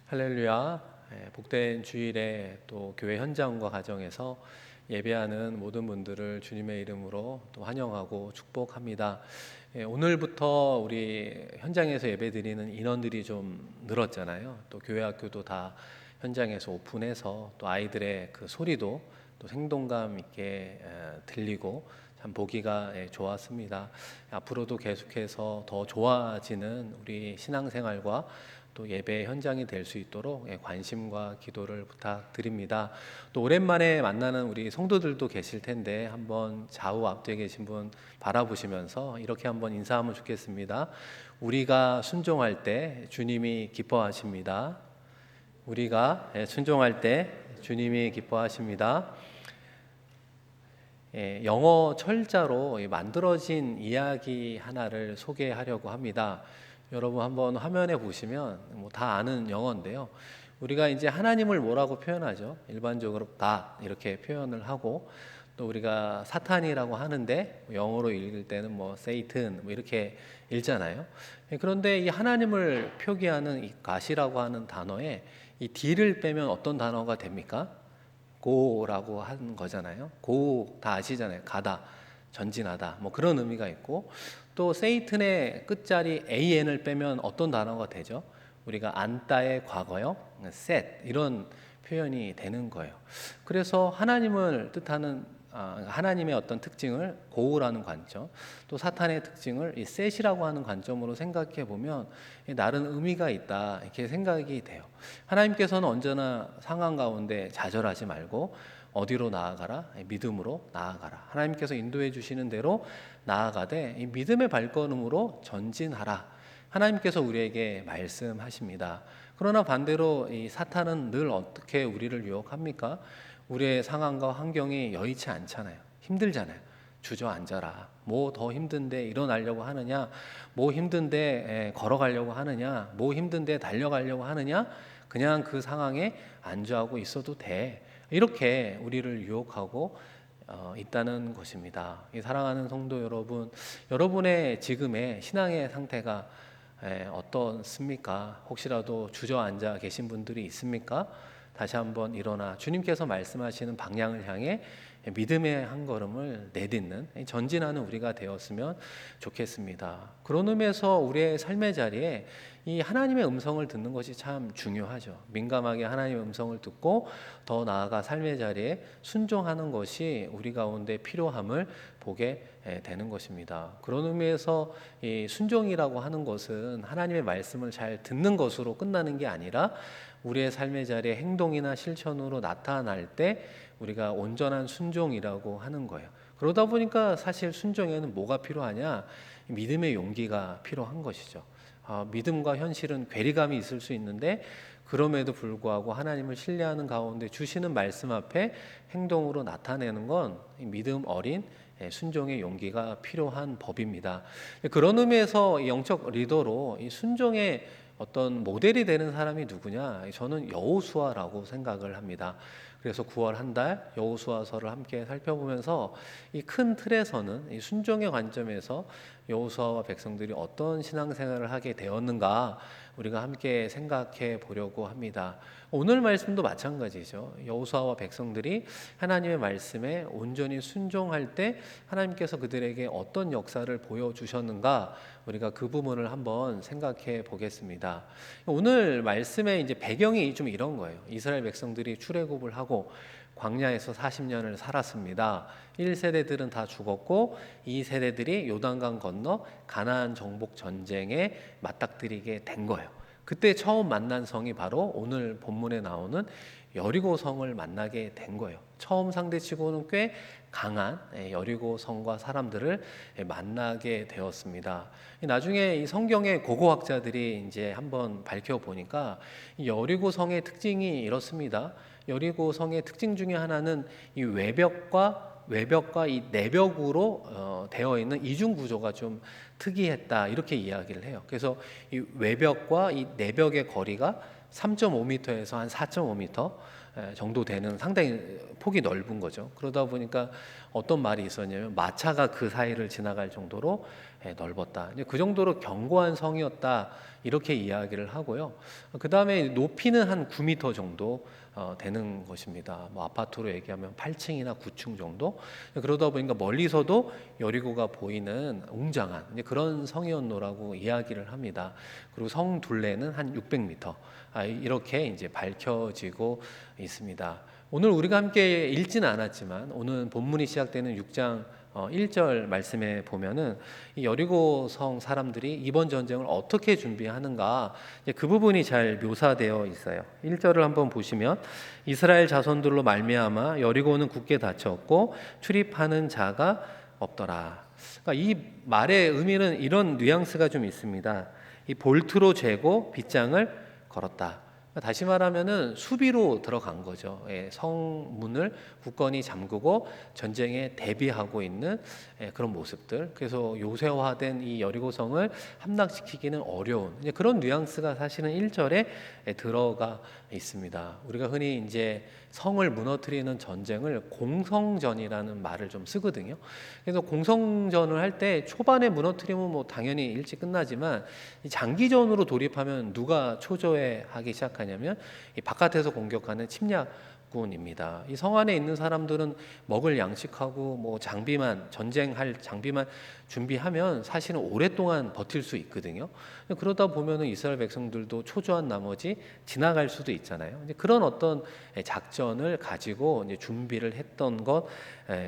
할렐루야. 복된 주일에 또 교회 현장과 가정에서 예배하는 모든 분들을 주님의 이름으로 또 환영하고 축복합니다. 오늘부터 우리 현장에서 예배드리는 인원들이 좀 늘었잖아요. 또 교회 학교도 다 현장에서 오픈해서 또 아이들의 그 소리도 또 생동감 있게 들리고 참 보기가 좋았습니다. 앞으로도 계속해서 더 좋아지는 우리 신앙생활과 또 예배 현장이 될 수 있도록 관심과 기도를 부탁드립니다. 또 오랜만에 만나는 우리 성도들도 계실 텐데 한번 좌우 앞뒤에 계신 분 바라보시면서 이렇게 한번 인사하면 좋겠습니다. 우리가 순종할 때 주님이 기뻐하십니다. 우리가 순종할 때 주님이 기뻐하십니다. 영어 철자로 만들어진 이야기 하나를 소개하려고 합니다. 여러분 한번 화면에 보시면 다 아는 영어인데요. 우리가 이제 하나님을 뭐라고 표현하죠? 일반적으로 God 이렇게 표현을 하고 또 우리가 사탄이라고 하는데 영어로 읽을 때는 Satan 이렇게 읽잖아요. 그런데 이 하나님을 표기하는 이 God이라고 하는 단어에 이 D를 빼면 어떤 단어가 됩니까? go라고 하는 거잖아요. go 다 아시잖아요. 가다, 전진하다 그런 의미가 있고 또 세이튼의 끝자리 an을 빼면 어떤 단어가 되죠? 우리가 안다의 과거형 set 이런 표현이 되는 거예요. 그래서 하나님을 뜻하는 하나님의 어떤 특징을 고우라는 관점, 또 사탄의 특징을 이 set이라고 하는 관점으로 생각해 보면 나름 의미가 있다 이렇게 생각이 돼요. 하나님께서는 언제나 상황 가운데 좌절하지 말고 어디로 나아가라? 믿음으로 나아가라. 하나님께서 인도해 주시는 대로 나아가되 이 믿음의 발걸음으로 전진하라. 하나님께서 우리에게 말씀하십니다. 그러나 반대로 이 사탄은 늘 어떻게 우리를 유혹합니까? 우리의 상황과 환경이 여의치 않잖아요. 힘들잖아요. 주저앉아라. 뭐 더 힘든데 일어나려고 하느냐? 뭐 힘든데 걸어가려고 하느냐? 뭐 힘든데 달려가려고 하느냐? 그냥 그 상황에 안주하고 있어도 돼. 이렇게 우리를 유혹하고 있다는 것입니다. 사랑하는 성도 여러분, 여러분의 지금의 신앙의 상태가 어떻습니까? 혹시라도 주저앉아 계신 분들이 있습니까? 다시 한번 일어나 주님께서 말씀하시는 방향을 향해 믿음의 한 걸음을 내딛는 전진하는 우리가 되었으면 좋겠습니다. 그런 의미에서 우리의 삶의 자리에 이 하나님의 음성을 듣는 것이 참 중요하죠. 민감하게 하나님의 음성을 듣고 더 나아가 삶의 자리에 순종하는 것이 우리 가운데 필요함을 보게 되는 것입니다. 그런 의미에서 이 순종이라고 하는 것은 하나님의 말씀을 잘 듣는 것으로 끝나는 게 아니라 우리의 삶의 자리에 행동이나 실천으로 나타날 때 우리가 온전한 순종이라고 하는 거예요. 그러다 보니까 사실 순종에는 뭐가 필요하냐? 믿음의 용기가 필요한 것이죠. 믿음과 현실은 괴리감이 있을 수 있는데 그럼에도 불구하고 하나님을 신뢰하는 가운데 주시는 말씀 앞에 행동으로 나타내는 건 믿음 어린 순종의 용기가 필요한 법입니다. 그런 의미에서 영적 리더로 이 순종의 어떤 모델이 되는 사람이 누구냐? 저는 여호수아라고 생각을 합니다. 그래서 9월 한 달 여호수아서를 함께 살펴보면서 이 큰 틀에서는 이 순종의 관점에서 여호수아와 백성들이 어떤 신앙생활을 하게 되었는가 우리가 함께 생각해 보려고 합니다. 오늘 말씀도 마찬가지죠. 여호수아와 백성들이 하나님의 말씀에 온전히 순종할 때 하나님께서 그들에게 어떤 역사를 보여주셨는가 우리가 그 부분을 한번 생각해 보겠습니다. 오늘 말씀의 이제 배경이 좀 이런 거예요. 이스라엘 백성들이 출애굽을 하고 광야에서 40년을 살았습니다. 1세대들은 다 죽었고 2세대들이 요단강 건너 가나안 정복 전쟁에 맞닥뜨리게 된 거예요. 그때 처음 만난 성이 바로 오늘 본문에 나오는 여리고 성을 만나게 된 거예요. 처음 상대치고는 꽤 강한 여리고 성과 사람들을 만나게 되었습니다. 나중에 이 성경의 고고학자들이 이제 한번 밝혀보니까 이 여리고 성의 특징이 이렇습니다. 여리고 성의 특징 중에 하나는 이 외벽과 이 내벽으로 되어 있는 이중 구조가 좀 특이했다 이렇게 이야기를 해요. 그래서 이 외벽과 이 내벽의 거리가 3.5m에서 한 4.5m 정도 되는 상당히 폭이 넓은 거죠. 그러다 보니까 어떤 말이 있었냐면 마차가 그 사이를 지나갈 정도로 넓었다. 그 정도로 견고한 성이었다. 이렇게 이야기를 하고요. 그 다음에 높이는 한 9m 정도 되는 것입니다. 뭐 아파트로 얘기하면 8층이나 9층 정도. 그러다 보니까 멀리서도 여리고가 보이는 웅장한 그런 성이었노라고 이야기를 합니다. 그리고 성 둘레는 한 600m. 이렇게 이제 밝혀지고 있습니다. 오늘 우리가 함께 읽지는 않았지만 오늘 본문이 시작되는 6장 1절 말씀에 보면은 이 여리고 성 사람들이 이번 전쟁을 어떻게 준비하는가 그 부분이 잘 묘사되어 있어요. 1절을 한번 보시면 이스라엘 자손들로 말미암아 여리고는 굳게 닫혔고 출입하는 자가 없더라. 그러니까 이 말의 의미는 이런 뉘앙스가 좀 있습니다. 이 볼트로 재고 빗장을 걸었다. 다시 말하면은 수비로 들어간 거죠. 성문을 굳건히 잠그고 전쟁에 대비하고 있는 그런 모습들. 그래서 요새화된 이 여리고성을 함락시키기는 어려운 그런 뉘앙스가 사실은 1절에 들어가 있습니다. 우리가 흔히 이제 성을 무너뜨리는 전쟁을 공성전이라는 말을 좀 쓰거든요. 그래서 공성전을 할 때 초반에 무너뜨리면 뭐 당연히 일찍 끝나지만 장기전으로 돌입하면 누가 초조해하기 시작하냐면 이 바깥에서 공격하는 침략군입니다. 이 성 안에 있는 사람들은 먹을 양식하고 뭐 장비만 전쟁할 장비만 준비하면 사실은 오랫동안 버틸 수 있거든요. 그러다 보면은 이스라엘 백성들도 초조한 나머지 지나갈 수도 있잖아요. 그런 어떤 작전을 가지고 이제 준비를 했던 것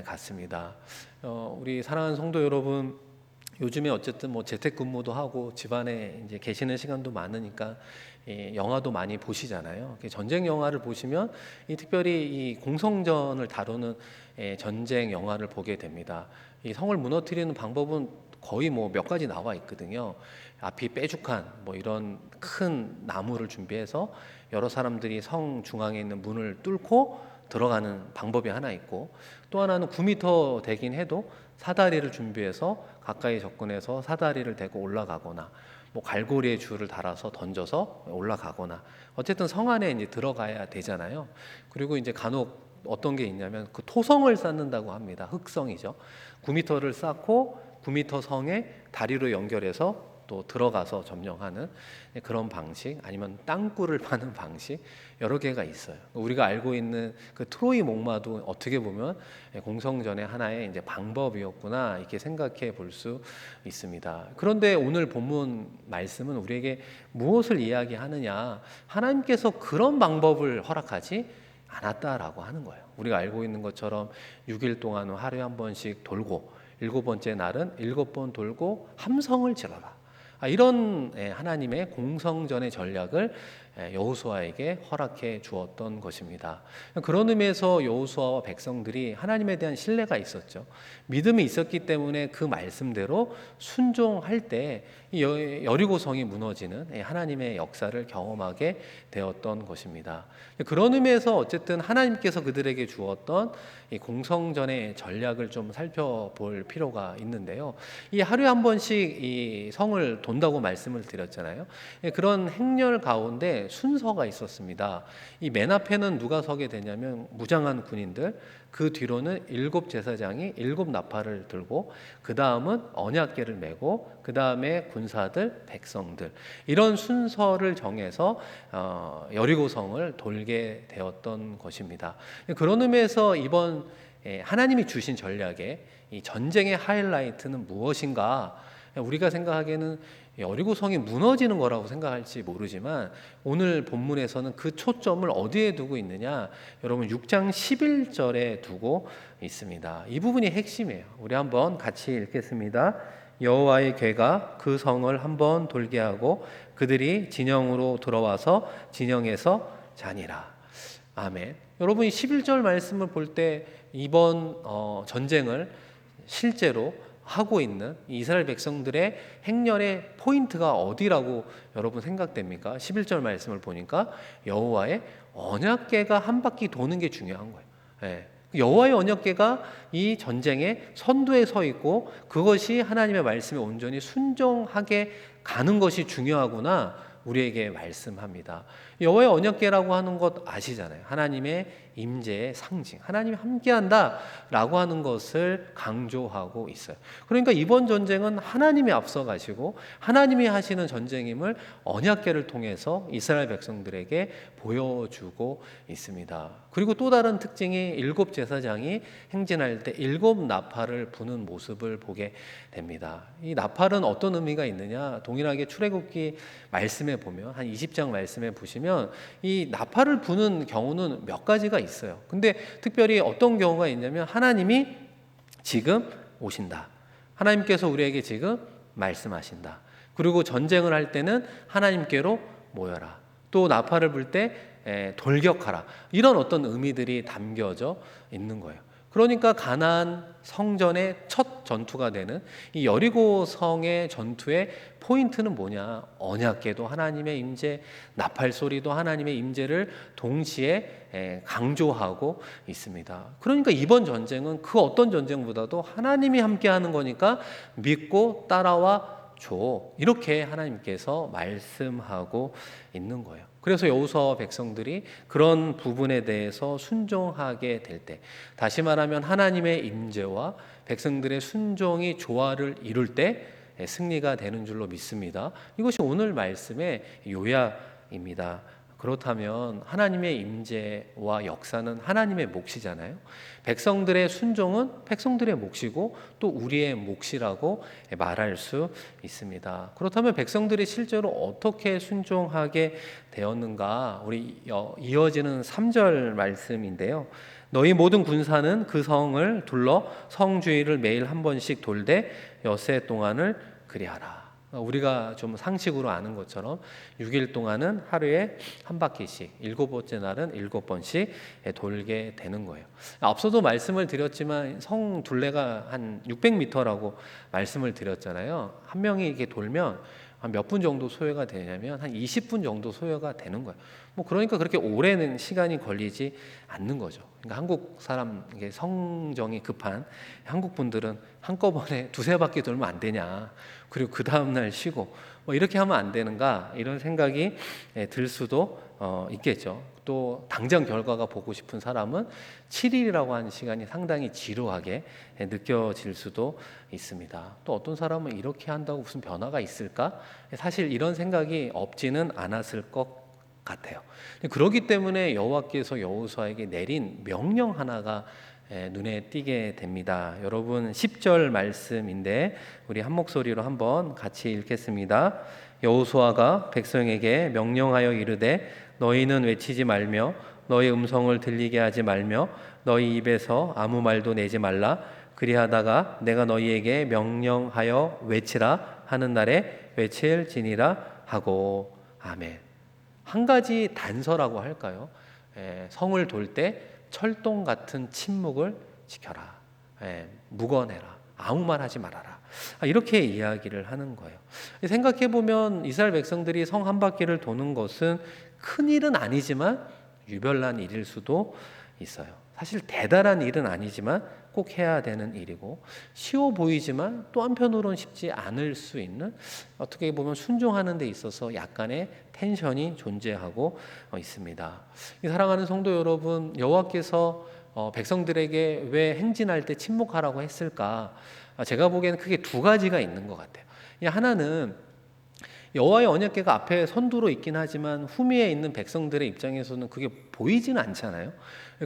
같습니다. 우리 사랑하는 성도 여러분, 요즘에 어쨌든 뭐 재택근무도 하고 집안에 이제 계시는 시간도 많으니까 영화도 많이 보시잖아요. 전쟁 영화를 보시면 특별히 이 공성전을 다루는 전쟁 영화를 보게 됩니다. 이 성을 무너뜨리는 방법은 거의 뭐 몇 가지 나와 있거든요. 앞이 뾰족한 뭐 이런 큰 나무를 준비해서 여러 사람들이 성 중앙에 있는 문을 뚫고 들어가는 방법이 하나 있고, 또 하나는 9m 되긴 해도 사다리를 준비해서 가까이 접근해서 사다리를 대고 올라가거나, 뭐 갈고리에 줄을 달아서 던져서 올라가거나, 어쨌든 성 안에 이제 들어가야 되잖아요. 그리고 이제 간혹 어떤 게 있냐면 그 토성을 쌓는다고 합니다. 흙성이죠. 9m를 쌓고 9m 성에 다리로 연결해서 또 들어가서 점령하는 그런 방식, 아니면 땅굴을 파는 방식, 여러 개가 있어요. 우리가 알고 있는 그 트로이 목마도 어떻게 보면 공성전의 하나의 이제 방법이었구나, 이렇게 생각해 볼 수 있습니다. 그런데 오늘 본문 말씀은 우리에게 무엇을 이야기하느냐? 하나님께서 그런 방법을 허락하지 않았다라고 하는 거예요. 우리가 알고 있는 것처럼 6일 동안 하루에 한 번씩 돌고 7번째 날은 7번 돌고 함성을 지르라. 이런 하나님의 공성전의 전략을 여호수아에게 허락해 주었던 것입니다. 그런 의미에서 여호수아와 백성들이 하나님에 대한 신뢰가 있었죠. 믿음이 있었기 때문에 그 말씀대로 순종할 때 여리고성이 무너지는 하나님의 역사를 경험하게 되었던 것입니다. 그런 의미에서 어쨌든 하나님께서 그들에게 주었던 이 공성전의 전략을 좀 살펴볼 필요가 있는데요. 이 하루에 한 번씩 이 성을 돈다고 말씀을 드렸잖아요. 그런 행렬 가운데 순서가 있었습니다. 이 맨 앞에는 누가 서게 되냐면 무장한 군인들, 그 뒤로는 7 제사장이 7 나팔을 들고, 그 다음은 언약궤를 메고, 그 다음에 군사들, 백성들, 이런 순서를 정해서 여리고성을 돌게 되었던 것입니다. 그런 의미에서 이번 하나님이 주신 전략의 이 전쟁의 하이라이트는 무엇인가? 우리가 생각하기에는 여리고성이 무너지는 거라고 생각할지 모르지만 오늘 본문에서는 그 초점을 어디에 두고 있느냐? 여러분 6장 11절에 두고 있습니다. 이 부분이 핵심이에요. 우리 한번 같이 읽겠습니다. 여호와의 궤가 그 성을 한번 돌게 하고 그들이 진영으로 들어와서 진영에서 자니라. 아멘. 여러분이 11절 말씀을 볼 때 이번 전쟁을 실제로 하고 있는 이스라엘 백성들의 행렬의 포인트가 어디라고 여러분 생각됩니까? 11절 말씀을 보니까 여호와의 언약궤가 한 바퀴 도는 게 중요한 거예요. 여호와의 언약궤가 이 전쟁의 선두에 서 있고 그것이 하나님의 말씀에 온전히 순종하게 가는 것이 중요하구나, 우리에게 말씀합니다. 여호와의 언약궤라고 하는 것 아시잖아요. 하나님의 임재의 상징, 하나님이 함께한다라고 하는 것을 강조하고 있어요. 그러니까 이번 전쟁은 하나님이 앞서 가시고 하나님이 하시는 전쟁임을 언약궤를 통해서 이스라엘 백성들에게 보여주고 있습니다. 그리고 또 다른 특징이 일곱 제사장이 행진할 때 일곱 나팔을 부는 모습을 보게 됩니다. 이 나팔은 어떤 의미가 있느냐? 동일하게 출애굽기 말씀에 보면 한 20장 말씀에 보시면 이 나팔을 부는 경우는 몇 가지가 있어요. 근데 특별히 어떤 경우가 있냐면 하나님이 지금 오신다. 하나님께서 우리에게 지금 말씀하신다. 그리고 전쟁을 할 때는 하나님께로 모여라. 또 나팔을 불 때 돌격하라. 이런 어떤 의미들이 담겨져 있는 거예요. 그러니까 가나안 성전의 첫 전투가 되는 이 여리고 성의 전투의 포인트는 뭐냐? 언약궤도 하나님의 임재, 나팔 소리도 하나님의 임재를 동시에 강조하고 있습니다. 그러니까 이번 전쟁은 그 어떤 전쟁보다도 하나님이 함께하는 거니까 믿고 따라와 줘. 이렇게 하나님께서 말씀하고 있는 거예요. 그래서 여호수아와 백성들이 그런 부분에 대해서 순종하게 될 때, 다시 말하면 하나님의 임재와 백성들의 순종이 조화를 이룰 때 승리가 되는 줄로 믿습니다. 이것이 오늘 말씀의 요약입니다. 그렇다면 하나님의 임재와 역사는 하나님의 몫이잖아요. 백성들의 순종은 백성들의 몫이고 또 우리의 몫이라고 말할 수 있습니다. 그렇다면 백성들이 실제로 어떻게 순종하게 되었는가? 우리 이어지는 3절 말씀인데요. 너희 모든 군사는 그 성을 둘러 성 주위를 매일 한 번씩 돌되 엿새 동안을 그리하라. 우리가 좀 상식으로 아는 것처럼 6일 동안은 하루에 한 바퀴씩, 7번째 날은 7번씩 돌게 되는 거예요. 앞서도 말씀을 드렸지만 성 둘레가 한 600m라고 말씀을 드렸잖아요. 한 명이 이렇게 돌면 한 몇 분 정도 소요가 되냐면 한 20분 정도 소요가 되는 거예요. 그러니까 그렇게 오랜 시간이 걸리지 않는 거죠. 그러니까 한국 사람, 이게 성정이 급한 한국 분들은 한꺼번에 두세 바퀴 돌면 안 되냐, 그리고 그 다음날 쉬고 이렇게 하면 안 되는가, 이런 생각이 들 수도 있겠죠. 또 당장 결과가 보고 싶은 사람은 7일이라고 하는 시간이 상당히 지루하게 느껴질 수도 있습니다. 또 어떤 사람은 이렇게 한다고 무슨 변화가 있을까? 사실 이런 생각이 없지는 않았을 것 같아요. 그렇기 때문에 여호와께서 여호수아에게 내린 명령 하나가 눈에 띄게 됩니다. 여러분 10절 말씀인데 우리 한 목소리로 한번 같이 읽겠습니다. 여호수아가 백성에게 명령하여 이르되 너희는 외치지 말며 너희 음성을 들리게 하지 말며 너희 입에서 아무 말도 내지 말라. 그리하다가 내가 너희에게 명령하여 외치라 하는 날에 외칠지니라 하고. 아멘. 한 가지 단서라고 할까요? 성을 돌 때 철동 같은 침묵을 지켜라. 묵어내라. 아무 말 하지 말아라. 이렇게 이야기를 하는 거예요. 생각해보면 이스라엘 백성들이 성 한 바퀴를 도는 것은 큰 일은 아니지만 유별난 일일 수도 있어요. 사실 대단한 일은 아니지만 꼭 해야 되는 일이고 쉬워 보이지만 또 한편으로는 쉽지 않을 수 있는, 어떻게 보면 순종하는 데 있어서 약간의 텐션이 존재하고 있습니다. 사랑하는 성도 여러분, 여호와께서 백성들에게 왜 행진할 때 침묵하라고 했을까? 제가 보기에는 크게 두 가지가 있는 것 같아요. 하나는 여호와의 언약궤가 앞에 선두로 있긴 하지만 후미에 있는 백성들의 입장에서는 그게 보이지는 않잖아요.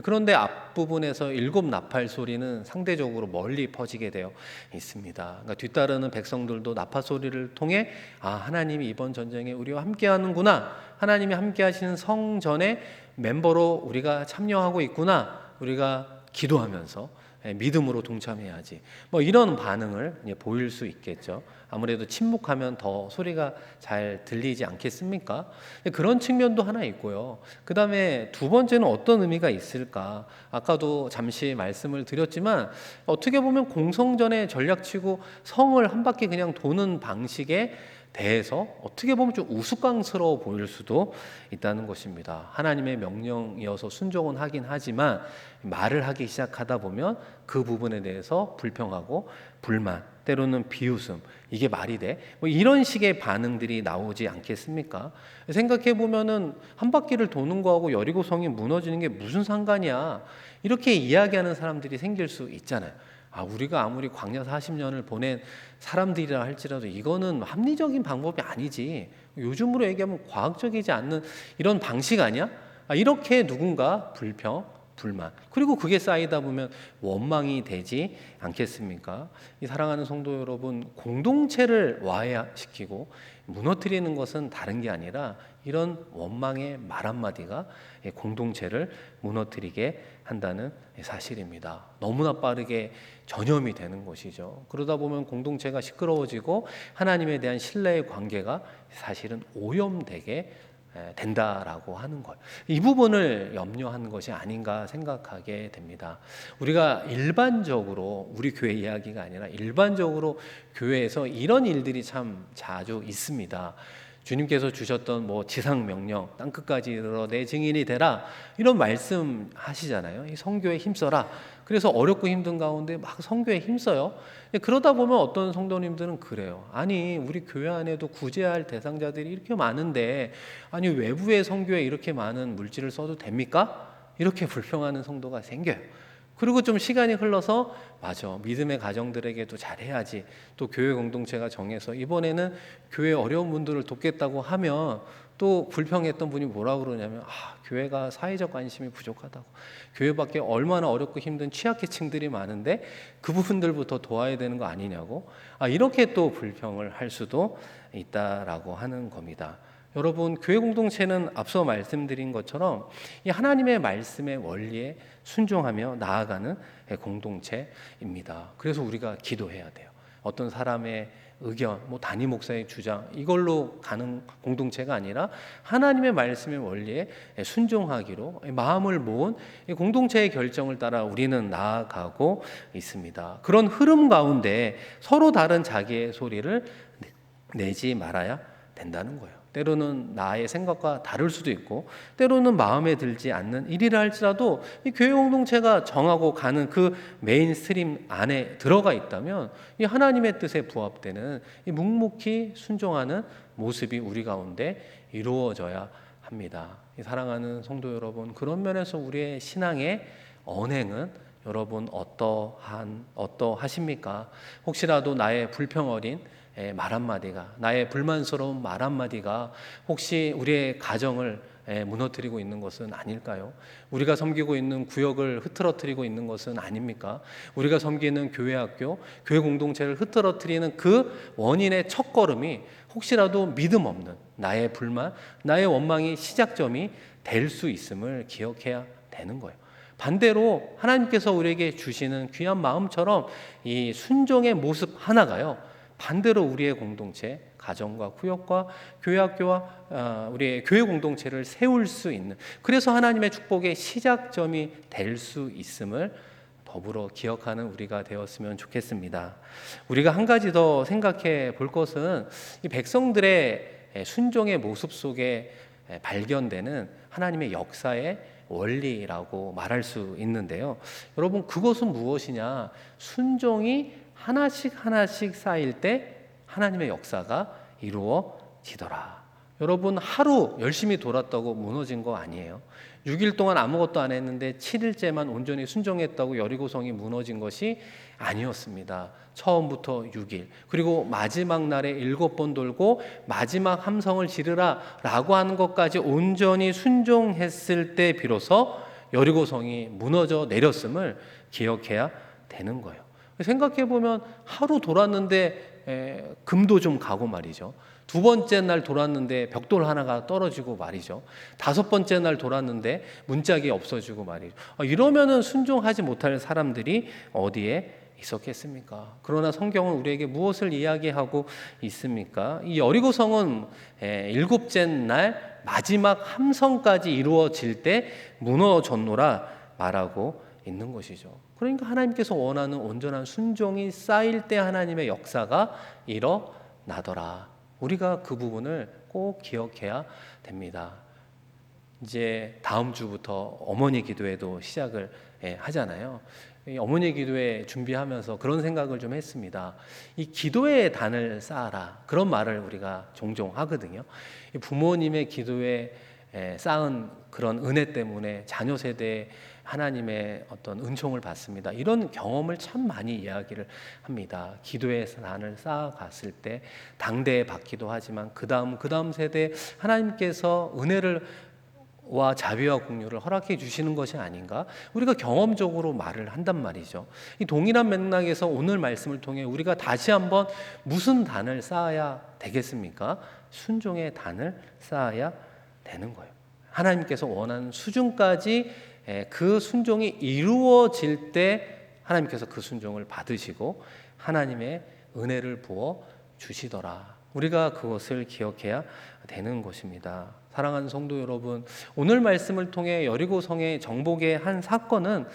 그런데 앞부분에서 7 나팔 소리는 상대적으로 멀리 퍼지게 되어 있습니다. 그러니까 뒤따르는 백성들도 나팔 소리를 통해 하나님이 이번 전쟁에 우리와 함께 하는구나, 하나님이 함께 하시는 성전의 멤버로 우리가 참여하고 있구나, 우리가 기도하면서 믿음으로 동참해야지, 이런 반응을 보일 수 있겠죠. 아무래도 침묵하면 더 소리가 잘 들리지 않겠습니까? 그런 측면도 하나 있고요. 그 다음에 두 번째는 어떤 의미가 있을까? 아까도 잠시 말씀을 드렸지만 어떻게 보면 공성전의 전략치고 성을 한 바퀴 그냥 도는 방식의 대해서 어떻게 보면 좀 우스꽝스러워 보일 수도 있다는 것입니다. 하나님의 명령이어서 순종은 하긴 하지만 말을 하기 시작하다 보면 그 부분에 대해서 불평하고 불만, 때로는 비웃음, 이게 말이 돼? 뭐 이런 식의 반응들이 나오지 않겠습니까? 생각해 보면은 한 바퀴를 도는 거하고 여리고성이 무너지는 게 무슨 상관이야? 이렇게 이야기하는 사람들이 생길 수 있잖아요. 우리가 아무리 광야 40년을 보낸 사람들이라 할지라도 이거는 합리적인 방법이 아니지. 요즘으로 얘기하면 과학적이지 않는 이런 방식 아니야? 이렇게 누군가 불평, 불만, 그리고 그게 쌓이다 보면 원망이 되지 않겠습니까? 이 사랑하는 성도 여러분, 공동체를 와해시키고 무너뜨리는 것은 다른 게 아니라 이런 원망의 말 한마디가 공동체를 무너뜨리게 한다는 사실입니다. 너무나 빠르게 전염이 되는 것이죠. 그러다 보면 공동체가 시끄러워지고 하나님에 대한 신뢰의 관계가 사실은 오염되게 된다라고 하는 거예요. 이 부분을 염려하는 것이 아닌가 생각하게 됩니다. 우리가 일반적으로 우리 교회 이야기가 아니라 일반적으로 교회에서 이런 일들이 참 자주 있습니다. 주님께서 주셨던 지상 명령, 땅 끝까지 이르러 내 증인이 되라, 이런 말씀 하시잖아요. 이 선교에 힘써라. 그래서 어렵고 힘든 가운데 막 선교에 힘써요. 그러다 보면 어떤 성도님들은 그래요. 아니, 우리 교회 안에도 구제해야 할 대상자들이 이렇게 많은데, 아니 외부의 선교에 이렇게 많은 물질을 써도 됩니까? 이렇게 불평하는 성도가 생겨요. 그리고 좀 시간이 흘러서 맞아, 믿음의 가정들에게도 잘해야지, 또 교회 공동체가 정해서 이번에는 교회 어려운 분들을 돕겠다고 하면 또 불평했던 분이 뭐라고 그러냐면 교회가 사회적 관심이 부족하다고, 교회 밖에 얼마나 어렵고 힘든 취약계층들이 많은데 그 부분들부터 도와야 되는 거 아니냐고, 이렇게 또 불평을 할 수도 있다라고 하는 겁니다. 여러분, 교회 공동체는 앞서 말씀드린 것처럼 이 하나님의 말씀의 원리에 순종하며 나아가는 공동체입니다. 그래서 우리가 기도해야 돼요. 어떤 사람의 의견, 담임 목사의 주장, 이걸로 가는 공동체가 아니라 하나님의 말씀의 원리에 순종하기로 마음을 모은 공동체의 결정을 따라 우리는 나아가고 있습니다. 그런 흐름 가운데 서로 다른 자기의 소리를 내지 말아야 된다는 거예요. 때로는 나의 생각과 다를 수도 있고, 때로는 마음에 들지 않는 일이라 할지라도 이 교회 공동체가 정하고 가는 그 메인스트림 안에 들어가 있다면 이 하나님의 뜻에 부합되는 이 묵묵히 순종하는 모습이 우리 가운데 이루어져야 합니다. 이 사랑하는 성도 여러분, 그런 면에서 우리의 신앙의 언행은 여러분 어떠하십니까? 혹시라도 나의 불평 어린 말 한마디가, 나의 불만스러운 말 한마디가 혹시 우리의 가정을 무너뜨리고 있는 것은 아닐까요? 우리가 섬기고 있는 구역을 흐트러뜨리고 있는 것은 아닙니까? 우리가 섬기는 교회 학교, 교회 공동체를 흐트러뜨리는 그 원인의 첫걸음이 혹시라도 믿음 없는 나의 불만, 나의 원망이 시작점이 될 수 있음을 기억해야 되는 거예요. 반대로 하나님께서 우리에게 주시는 귀한 마음처럼 이 순종의 모습 하나가요, 반대로 우리의 공동체, 가정과 구역과 교회 학교와 우리의 교회 공동체를 세울 수 있는, 그래서 하나님의 축복의 시작점이 될 수 있음을 더불어 기억하는 우리가 되었으면 좋겠습니다. 우리가 한 가지 더 생각해 볼 것은 이 백성들의 순종의 모습 속에 발견되는 하나님의 역사의 원리라고 말할 수 있는데요. 여러분, 그것은 무엇이냐? 순종이 하나씩 쌓일 때 하나님의 역사가 이루어지더라. 여러분, 하루 열심히 돌았다고 무너진 거 아니에요. 6일 동안 아무것도 안 했는데 7일째만 온전히 순종했다고 여리고성이 무너진 것이 아니었습니다. 처음부터 6일, 그리고 마지막 날에 7번 돌고 마지막 함성을 지르라 라고 하는 것까지 온전히 순종했을 때 비로소 여리고성이 무너져 내렸음을 기억해야 되는 거예요. 생각해보면 하루 돌았는데 금도 좀 가고 말이죠. 두 번째 날 돌았는데 벽돌 하나가 떨어지고 말이죠. 다섯 번째 날 돌았는데 문짝이 없어지고 말이죠. 이러면은 순종하지 못할 사람들이 어디에 있었겠습니까? 그러나 성경은 우리에게 무엇을 이야기하고 있습니까? 이 여리고성은 7째 날 마지막 함성까지 이루어질 때 무너졌노라 말하고 있는 것이죠. 그러니까 하나님께서 원하는 온전한 순종이 쌓일 때 하나님의 역사가 일어나더라. 우리가 그 부분을 꼭 기억해야 됩니다. 이제 다음 주부터 어머니 기도회도 시작을 하잖아요. 이 어머니 기도회 준비하면서 그런 생각을 좀 했습니다. 이 기도의 단을 쌓아라, 그런 말을 우리가 종종 하거든요. 이 부모님의 기도에 쌓은 그런 은혜 때문에 자녀 세대에 하나님의 어떤 은총을 받습니다. 이런 경험을 참 많이 이야기를 합니다. 기도의 단을 쌓아갔을 때 당대에 받기도 하지만 그 다음 세대에 하나님께서 은혜를 와 자비와 긍휼을 허락해 주시는 것이 아닌가, 우리가 경험적으로 말을 한단 말이죠. 이 동일한 맥락에서 오늘 말씀을 통해 우리가 다시 한번 무슨 단을 쌓아야 되겠습니까? 순종의 단을 쌓아야 되는 거예요. 하나님께서 원하는 수준까지 그 순종이 이루어질 때 하나님께서 그 순종을 받으시고 하나님의 은혜를 부어 주시더라. 우리가 그것을 기억해야 되는 것입니다. 사랑하는 성도 여러분, 오늘 말씀을 통해 여리고성의 정복의 한 사건은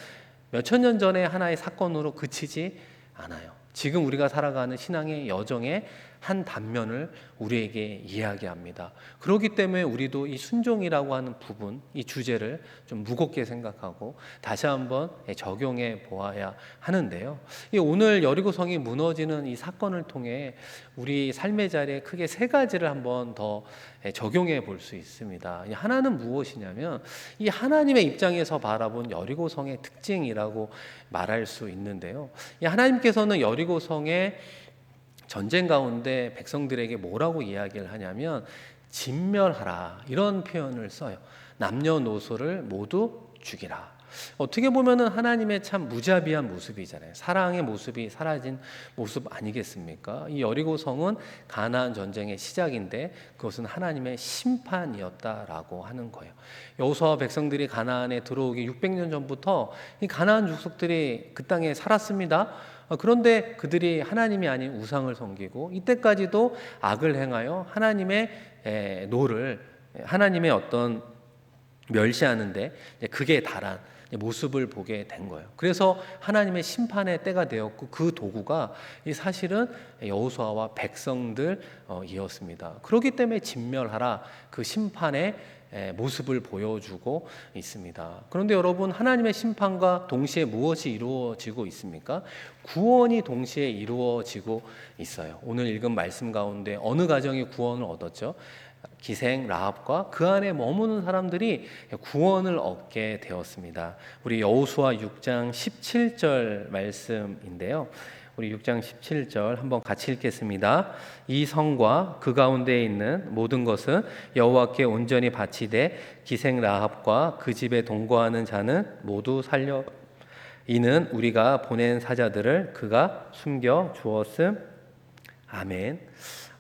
몇천 년 전의 하나의 사건으로 그치지 않아요. 지금 우리가 살아가는 신앙의 여정의 한 단면을 우리에게 이야기합니다. 그렇기 때문에 우리도 이 순종이라고 하는 부분, 이 주제를 좀 무겁게 생각하고 다시 한번 적용해 보아야 하는데요. 오늘 여리고성이 무너지는 이 사건을 통해 우리 삶의 자리에 크게 세 가지를 한번 더 적용해 볼 수 있습니다. 하나는 무엇이냐면 이 하나님의 입장에서 바라본 여리고성의 특징이라고 말할 수 있는데요. 이 하나님께서는 여리고성의 전쟁 가운데 백성들에게 뭐라고 이야기를 하냐면 진멸하라, 이런 표현을 써요. 남녀노소를 모두 죽이라. 어떻게 보면은 하나님의 참 무자비한 모습이잖아요. 사랑의 모습이 사라진 모습 아니겠습니까? 이 여리고성은 가나안 전쟁의 시작인데 그것은 하나님의 심판이었다라고 하는 거예요. 여호수아와 백성들이 가나안에 들어오기 600년 전부터 이 가나안 족속들이 그 땅에 살았습니다. 그런데 그들이 하나님이 아닌 우상을 섬기고 이때까지도 악을 행하여 하나님의 노를, 하나님의 어떤 멸시하는데 극에 달한 모습을 보게 된 거예요. 그래서 하나님의 심판의 때가 되었고 그 도구가 사실은 여호수아와 백성들이었습니다. 그렇기 때문에 진멸하라, 그 심판의 모습을 보여주고 있습니다. 그런데 여러분, 하나님의 심판과 동시에 무엇이 이루어지고 있습니까? 구원이 동시에 이루어지고 있어요. 오늘 읽은 말씀 가운데 어느 가정이 구원을 얻었죠? 기생 라합과 그 안에 머무는 사람들이 구원을 얻게 되었습니다. 우리 여호수아 6장 17절 말씀인데요. 우리 6장 17절 한번 같이 읽겠습니다. 이 성과 그 가운데에 있는 모든 것은 여호와께 온전히 바치되 기생 라합과 그 집에 동거하는 자는 모두 살려, 이는 우리가 보낸 사자들을 그가 숨겨 주었음. 아멘.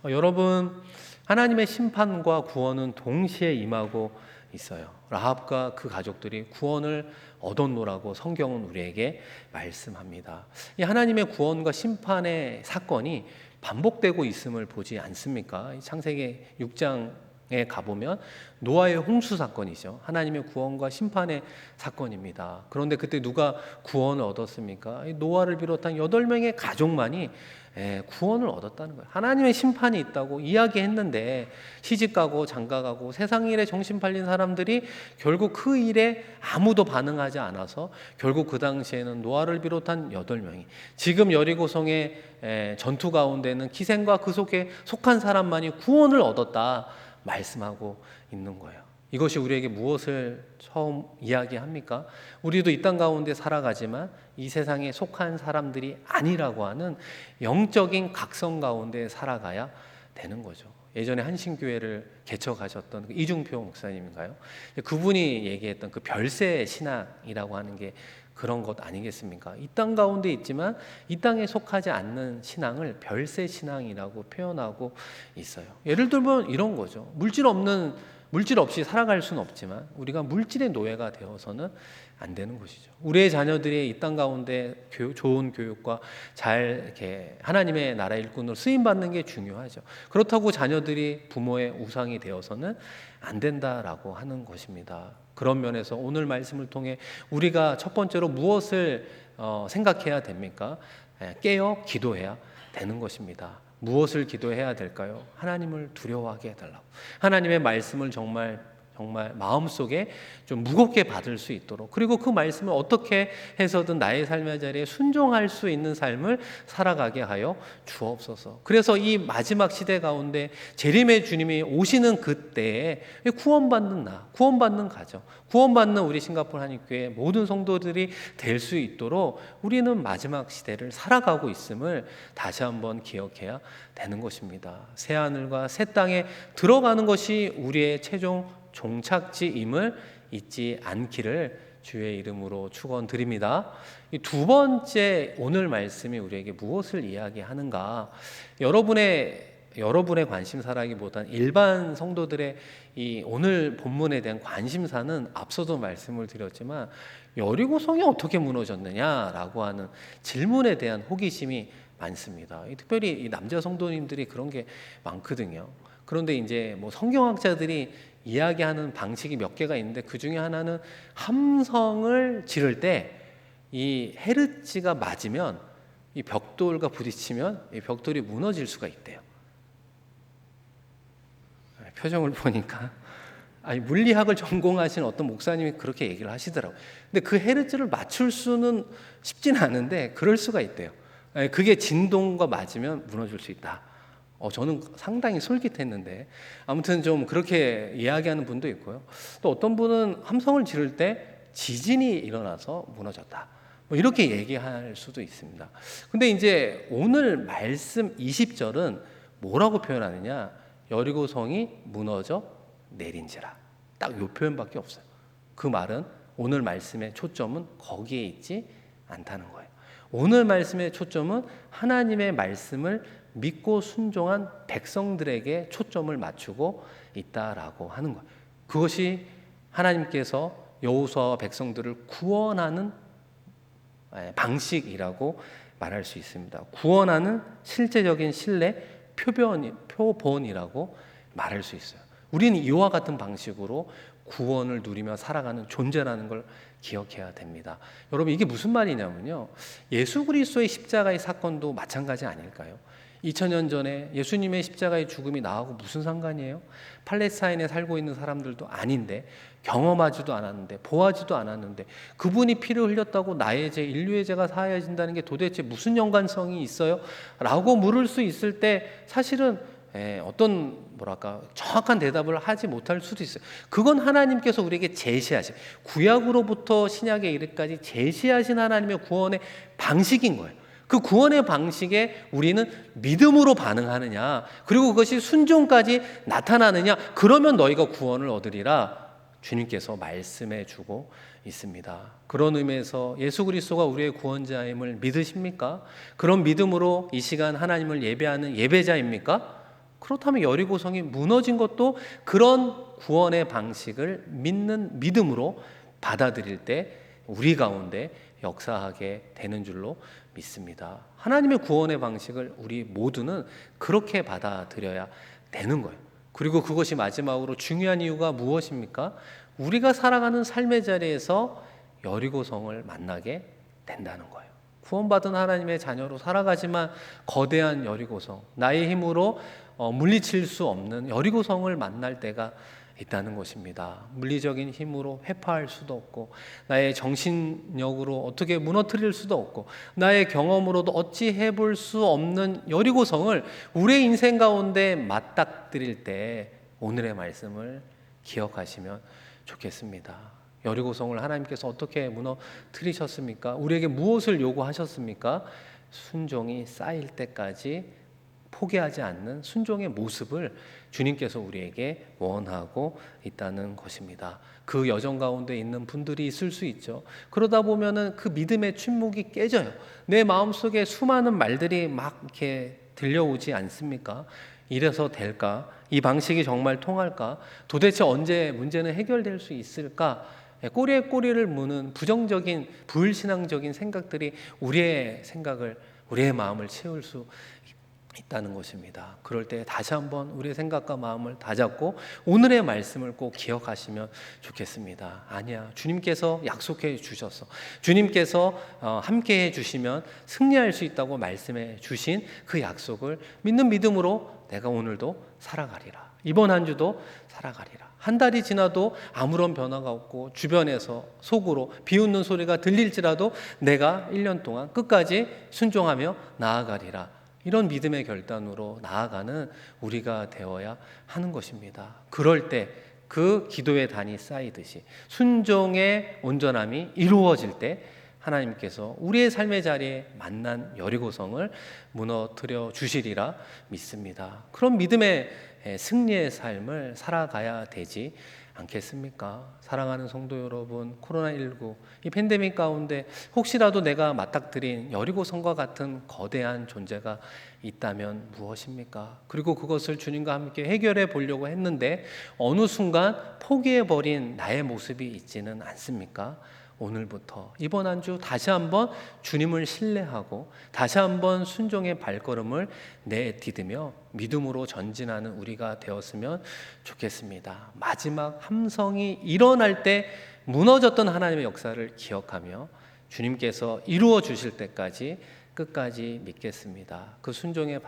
여러분, 하나님의 심판과 구원은 동시에 임하고 있어요. 라합과 그 가족들이 구원을 얻었노라고 성경은 우리에게 말씀합니다. 이 하나님의 구원과 심판의 사건이 반복되고 있음을 보지 않습니까? 창세기 6장에 가보면 노아의 홍수 사건이죠. 하나님의 구원과 심판의 사건입니다. 그런데 그때 누가 구원을 얻었습니까? 노아를 비롯한 8명의 가족만이 구원을 얻었다는 거예요. 하나님의 심판이 있다고 이야기했는데 시집가고 장가가고 세상 일에 정신 팔린 사람들이 결국 그 일에 아무도 반응하지 않아서 결국 그 당시에는 노아를 비롯한 8명이, 지금 여리고성의 전투 가운데는 기생과 그 속에 속한 사람만이 구원을 얻었다 말씀하고 있는 거예요. 이것이 우리에게 무엇을 처음 이야기합니까? 우리도 이 땅 가운데 살아가지만 이 세상에 속한 사람들이 아니라고 하는 영적인 각성 가운데 살아가야 되는 거죠. 예전에 한신교회를 개척하셨던 이중표 목사님인가요? 그분이 얘기했던 그 별세 신앙이라고 하는 게 그런 것 아니겠습니까? 이 땅 가운데 있지만 이 땅에 속하지 않는 신앙을 별세 신앙이라고 표현하고 있어요. 예를 들면 이런 거죠. 물질 없이 살아갈 수는 없지만 우리가 물질의 노예가 되어서는 안 되는 것이죠. 우리의 자녀들이 이 땅 가운데 좋은 교육과 잘 이렇게 하나님의 나라 일꾼으로 쓰임 받는 게 중요하죠. 그렇다고 자녀들이 부모의 우상이 되어서는 안 된다라고 하는 것입니다. 그런 면에서 오늘 말씀을 통해 우리가 첫 번째로 무엇을 생각해야 됩니까? 깨어 기도해야 되는 것입니다. 무엇을 기도해야 될까요? 하나님을 두려워하게 해달라고. 하나님의 말씀을 정말 마음속에 좀 무겁게 받을 수 있도록, 그리고 그 말씀을 어떻게 해서든 나의 삶의 자리에 순종할 수 있는 삶을 살아가게 하여 주옵소서. 그래서 이 마지막 시대 가운데 재림의 주님이 오시는 그때에 구원받는 가정, 구원받는 우리 싱가포르 한인교회 모든 성도들이 될 수 있도록 우리는 마지막 시대를 살아가고 있음을 다시 한번 기억해야 되는 것입니다. 새 하늘과 새 땅에 들어가는 것이 우리의 최종 종착지임을 잊지 않기를 주의 이름으로 축원드립니다. 이 두 번째 오늘 말씀이 우리에게 무엇을 이야기하는가? 여러분의 관심사라기보다는 일반 성도들의 이 오늘 본문에 대한 관심사는 앞서도 말씀을 드렸지만 여리고성이 어떻게 무너졌느냐라고 하는 질문에 대한 호기심이 많습니다. 특별히 이 남자 성도님들이 그런 게 많거든요. 그런데 이제 뭐 성경학자들이 이야기하는 방식이 몇 개가 있는데 그 중에 하나는 함성을 지를 때 이 헤르츠가 맞으면 이 벽돌과 부딪히면 이 벽돌이 무너질 수가 있대요. 표정을 보니까 물리학을 전공하신 어떤 목사님이 그렇게 얘기를 하시더라고요. 근데 그 헤르츠를 맞출 수는 쉽지는 않은데 그럴 수가 있대요. 그게 진동과 맞으면 무너질 수 있다. 저는 상당히 솔깃했는데 아무튼 좀 그렇게 이야기하는 분도 있고요. 또 어떤 분은 함성을 지를 때 지진이 일어나서 무너졌다. 뭐 이렇게 얘기할 수도 있습니다. 근데 이제 오늘 말씀 20절은 뭐라고 표현하느냐? 여리고성이 무너져 내린지라. 딱 이 표현밖에 없어요. 그 말은 오늘 말씀의 초점은 거기에 있지 않다는 거예요. 오늘 말씀의 초점은 하나님의 말씀을 믿고 순종한 백성들에게 초점을 맞추고 있다라고 하는 거예요. 그것이 하나님께서 여호수아와 백성들을 구원하는 방식이라고 말할 수 있습니다. 구원하는 실제적인 신뢰 표본이라고 말할 수 있어요. 우리는 이와 같은 방식으로 구원을 누리며 살아가는 존재라는 걸 기억해야 됩니다. 여러분, 이게 무슨 말이냐면요, 예수 그리스도의 십자가의 사건도 마찬가지 아닐까요? 2000년 전에 예수님의 십자가의 죽음이 나하고 무슨 상관이에요? 팔레스타인에 살고 있는 사람들도 아닌데, 경험하지도 않았는데, 보아지도 않았는데 그분이 피를 흘렸다고 나의 죄, 인류의 죄가 사하여진다는 게 도대체 무슨 연관성이 있어요? 라고 물을 수 있을 때 사실은 어떤 정확한 대답을 하지 못할 수도 있어요. 그건 하나님께서 우리에게 제시하신, 구약으로부터 신약에 이르기까지 제시하신 하나님의 구원의 방식인 거예요. 그 구원의 방식에 우리는 믿음으로 반응하느냐, 그리고 그것이 순종까지 나타나느냐, 그러면 너희가 구원을 얻으리라 주님께서 말씀해 주고 있습니다. 그런 의미에서 예수 그리스도가 우리의 구원자임을 믿으십니까? 그런 믿음으로 이 시간 하나님을 예배하는 예배자입니까? 그렇다면 여리고성이 무너진 것도 그런 구원의 방식을 믿는 믿음으로 받아들일 때 우리 가운데 역사하게 되는 줄로 믿습니다. 하나님의 구원의 방식을 우리 모두는 그렇게 받아들여야 되는 거예요. 그리고 그것이 마지막으로 중요한 이유가 무엇입니까? 우리가 살아가는 삶의 자리에서 여리고성을 만나게 된다는 거예요. 구원받은 하나님의 자녀로 살아가지만 거대한 여리고성, 나의 힘으로 물리칠 수 없는 여리고성을 만날 때가 있다는 것입니다. 물리적인 힘으로 회파할 수도 없고, 나의 정신력으로 어떻게 무너뜨릴 수도 없고, 나의 경험으로도 어찌 해볼 수 없는 여리고성을 우리의 인생 가운데 맞닥뜨릴 때 오늘의 말씀을 기억하시면 좋겠습니다. 여리고성을 하나님께서 어떻게 무너뜨리셨습니까? 우리에게 무엇을 요구하셨습니까? 순종이 쌓일 때까지 포기하지 않는 순종의 모습을 주님께서 우리에게 원하고 있다는 것입니다. 그 여정 가운데 있는 분들이 있을 수 있죠. 그러다 보면은 그 믿음의 침묵이 깨져요. 내 마음속에 수많은 말들이 막 이렇게 들려오지 않습니까? 이래서 될까? 이 방식이 정말 통할까? 도대체 언제 문제는 해결될 수 있을까? 꼬리에 꼬리를 무는 부정적인, 불신앙적인 생각들이 우리의 마음을 채울 수 있다는 것입니다. 그럴 때 다시 한번 우리의 생각과 마음을 다잡고 오늘의 말씀을 꼭 기억하시면 좋겠습니다. 아니야, 주님께서 약속해 주셨어. 주님께서 함께 해주시면 승리할 수 있다고 말씀해 주신 그 약속을 믿는 믿음으로 내가 오늘도 살아가리라. 이번 한 주도 살아가리라. 한 달이 지나도 아무런 변화가 없고 주변에서 속으로 비웃는 소리가 들릴지라도 내가 1년 동안 끝까지 순종하며 나아가리라. 이런 믿음의 결단으로 나아가는 우리가 되어야 하는 것입니다. 그럴 때 그 기도의 단이 쌓이듯이 순종의 온전함이 이루어질 때 하나님께서 우리의 삶의 자리에 만난 여리고성을 무너뜨려 주시리라 믿습니다. 그런 믿음의 승리의 삶을 살아가야 되지 않겠습니까? 사랑하는 성도 여러분, 코로나19 이 팬데믹 가운데 혹시라도 내가 맞닥뜨린 여리고성과 같은 거대한 존재가 있다면 무엇입니까? 그리고 그것을 주님과 함께 해결해 보려고 했는데 어느 순간 포기해버린 나의 모습이 있지는 않습니까? 오늘부터 이번 한 주 다시 한번 주님을 신뢰하고 다시 한번 순종의 발걸음을 내디디며 믿음으로 전진하는 우리가 되었으면 좋겠습니다. 마지막 함성이 일어날 때 무너졌던 하나님의 역사를 기억하며 주님께서 이루어 주실 때까지 끝까지 믿겠습니다. 그 순종의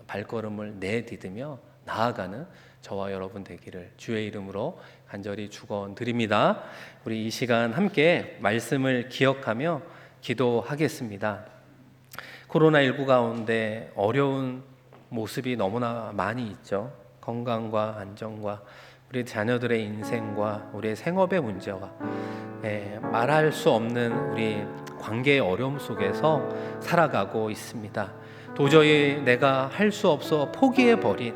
발걸음을 내디디며 나아가는 저와 여러분 되기를 주의 이름으로 간절히 축원드립니다. 우리 이 시간 함께 말씀을 기억하며 기도하겠습니다. 코로나19 가운데 어려운 모습이 너무나 많이 있죠. 건강과 안정과 우리 자녀들의 인생과 우리의 생업의 문제와 말할 수 없는 우리 관계의 어려움 속에서 살아가고 있습니다. 도저히 내가 할 수 없어 포기해버린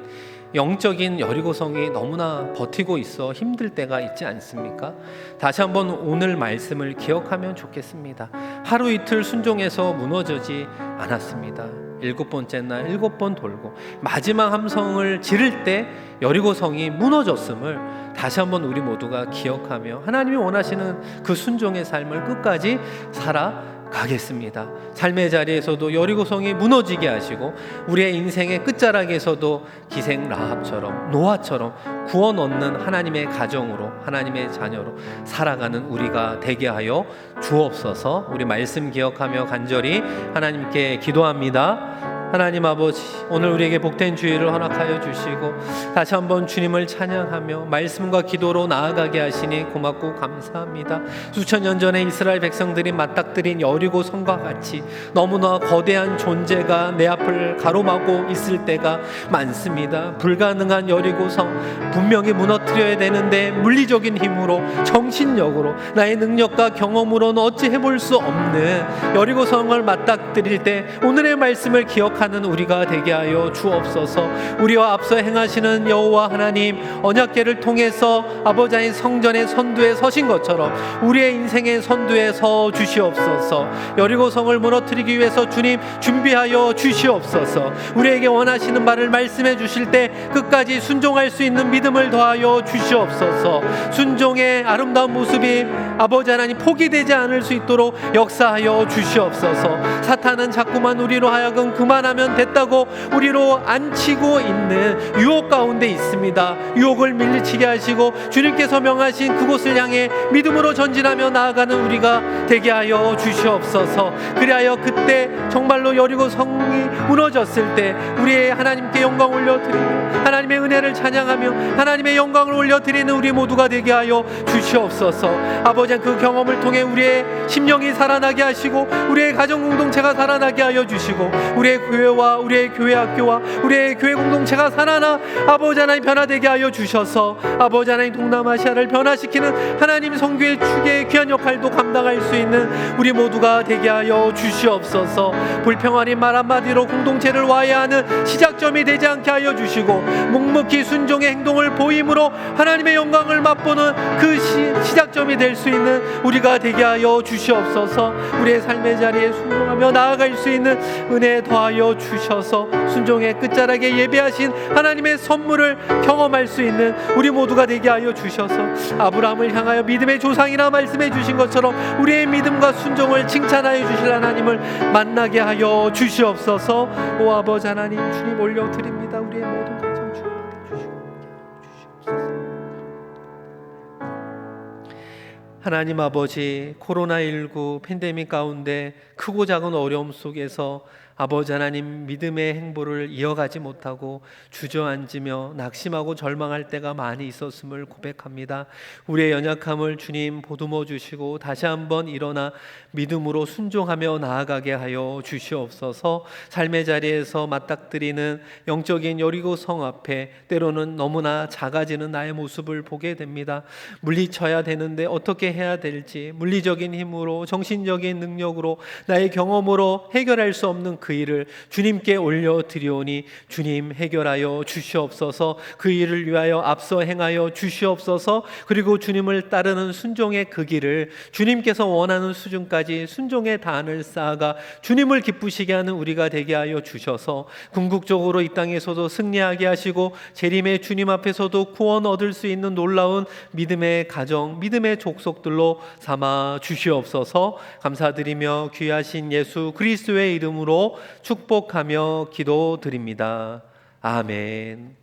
영적인 여리고성이 너무나 버티고 있어 힘들 때가 있지 않습니까? 다시 한번 오늘 말씀을 기억하면 좋겠습니다. 하루 이틀 순종해서 무너지지 않았습니다. 7번째 날 7번 돌고 마지막 함성을 지를 때 여리고성이 무너졌음을 다시 한번 우리 모두가 기억하며 하나님이 원하시는 그 순종의 삶을 끝까지 살아가겠습니다. 삶의 자리에서도 여리고성이 무너지게 하시고 우리의 인생의 끝자락에서도 기생 라합처럼 노아처럼 구원 얻는 하나님의 가정으로 하나님의 자녀로 살아가는 우리가 되게 하여 주옵소서. 우리 말씀 기억하며 간절히 하나님께 기도합니다. 하나님 아버지, 오늘 우리에게 복된 주일을 허락하여 주시고 다시 한번 주님을 찬양하며 말씀과 기도로 나아가게 하시니 고맙고 감사합니다. 수천 년 전에 이스라엘 백성들이 맞닥뜨린 여리고성과 같이 너무나 거대한 존재가 내 앞을 가로막고 있을 때가 많습니다. 불가능한 여리고성 분명히 무너뜨려야 되는데 물리적인 힘으로 정신력으로 나의 능력과 경험으로는 어찌 해볼 수 없는 여리고성을 맞닥뜨릴 때 오늘의 말씀을 기억하는 우리가 되게 하여 주옵소서. 우리와 앞서 행하시는 여호와 하나님 언약궤를 통해서 아버지 하나님 성전의 선두에 서신 것처럼 우리의 인생의 선두에 서 주시옵소서. 여리고성을 무너뜨리기 위해서 주님 준비하여 주시옵소서. 우리에게 원하시는 바를 말씀해 주실 때 끝까지 순종할 수 있는 믿음을 더하여 주시옵소서. 순종의 아름다운 모습이 아버지 하나님 포기되지 않을 수 있도록 역사하여 주시옵소서. 사탄은 자꾸만 우리로 하여금 그만하면 됐다고 우리로 앉히고 있는 유혹 가운데 있습니다. 유혹을 밀리치게 하시고 주님께서 명하신 그곳을 향해 믿음으로 전진하며 나아가는 우리가 되게 하여 주시옵소서. 그리하여 그때 정말로 여리고성이 무너졌을 때 우리의 하나님께 영광 올려드리며 하나님의 은혜를 찬양하며 하나님의 영광을 올려드리는 우리 모두가 되게 하여 주시옵소서. 아버지 그 경험을 통해 우리의 심령이 살아나게 하시고 우리의 가정 공동체가 살아나게 하여 주시고 우리의 교회와 우리의 교회 학교와 우리의 교회 공동체가 살아나 아버지 하나님 변화되게 하여 주셔서 아버지 하나님 동남아시아를 변화시키는 하나님 선교의 축의 귀한 역할도 감당할 수 있는 우리 모두가 되게 하여 주시옵소서. 불평하는 말 한마디로 공동체를 와해하는 시작점이 되지 않게 하여 주시고 묵묵히 순종의 행동을 보임으로 하나님의 영광을 맛보는 그 시작점이 될 수 있는 우리가 되게 하여 주시옵소서. 우리의 삶의 자리에 순종하며 나아갈 수 있는 은혜 더하여 주셔서 순종의 끝자락에 예배하신 하나님의 선물을 경험할 수 있는 우리 모두가 되게 하여 주셔서 아브라함을 향하여 믿음의 조상이라 말씀해 주신 것처럼 우리의 믿음과 순종을 칭찬하여 주실 하나님을 만나게 하여 주시옵소서. 오 아버지 하나님, 주님 올려드립니다. 우리의 모든 가정 주님께 주시옵소서. 하나님 아버지, 코로나19 팬데믹 가운데 크고 작은 어려움 속에서 아버지 하나님, 믿음의 행보를 이어가지 못하고 주저앉으며 낙심하고 절망할 때가 많이 있었음을 고백합니다. 우리의 연약함을 주님 보듬어 주시고 다시 한번 일어나 믿음으로 순종하며 나아가게 하여 주시옵소서. 삶의 자리에서 맞닥뜨리는 영적인 여리고 성 앞에 때로는 너무나 작아지는 나의 모습을 보게 됩니다. 물리쳐야 되는데 어떻게 해야 될지, 물리적인 힘으로 정신적인 능력으로 나의 경험으로 해결할 수 없는 그 일을 주님께 올려드리오니 주님 해결하여 주시옵소서. 그 일을 위하여 앞서 행하여 주시옵소서. 그리고 주님을 따르는 순종의 그 길을 주님께서 원하는 수준까지 순종의 단을 쌓아가 주님을 기쁘시게 하는 우리가 되게 하여 주셔서 궁극적으로 이 땅에서도 승리하게 하시고 재림의 주님 앞에서도 구원 얻을 수 있는 놀라운 믿음의 가정, 믿음의 족속들로 삼아 주시옵소서. 감사드리며 귀하신 예수 그리스도의 이름으로 축복하며 기도드립니다. 아멘.